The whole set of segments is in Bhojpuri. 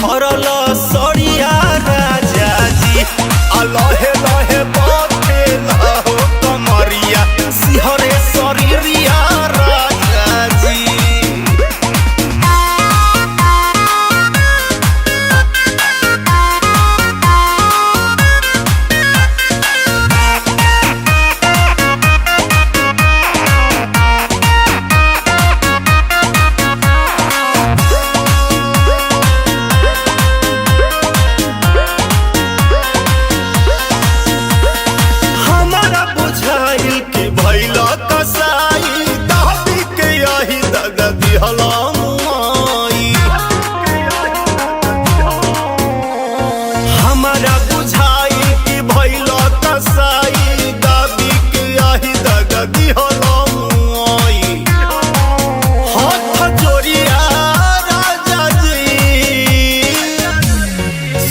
फरल सड़िया राजा जी लहे लहे बथेला हो कमरिया सिहरे शरीरिया राजा जी। हमारा बुझाई कि भइल कसाई दादी के आही दगा दिहलई हाथ जोड़िया राजा जी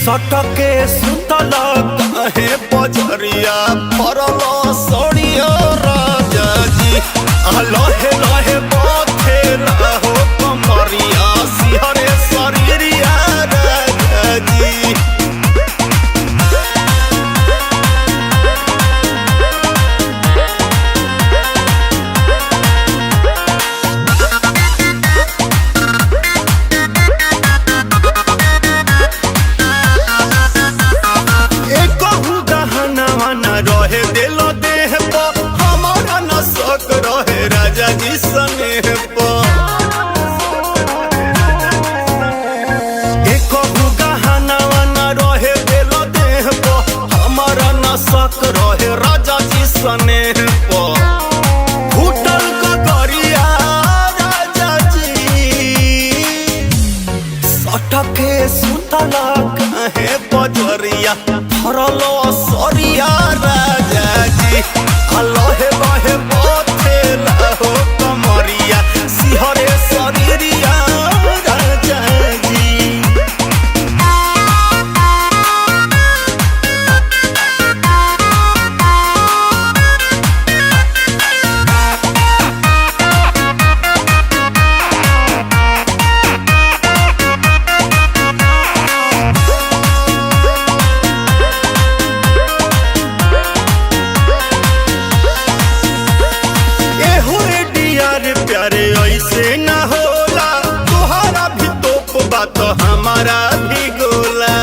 सटके सुतल कहे पजरिया फरल सड़िया राजा जी लहे लहे बथेला हो कमरिया सिहरे शरीरिया राजा जी। रहे दिल देह पर हमारा न शक रहे राजा जी स्नेह पर एक गहना न रहे दिल देह पर हमारा न शक रहे राजा जी स्नेह पर फूटल ककरिया राजा जी सटके सुतल कहे पजरिया फरल सरिया राजा जी लहे लहे बथेला हो कमरिया सिहरे शरीरिया राजा जी। प्यारे ऐसे न होला तुहरा भी तोप बात हमारा भी गोला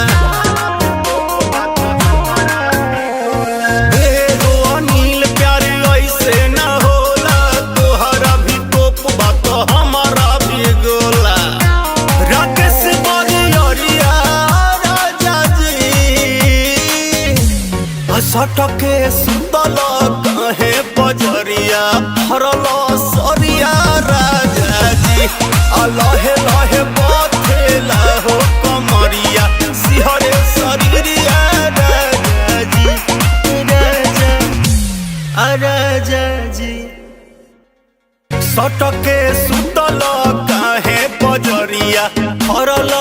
हो अनिल प्यारे ऐसे न होला तुहरा भी तोप बात हमारा भी गोला राकेश बरिया राजा जी सटके सुतल कहे पजरिया फरल सरिया राजा जी लहे लहे बथेला हो कमरिया सिहरे शरीरिया राजा जी राजा जी सटके सुतल काहे पजरिया फरल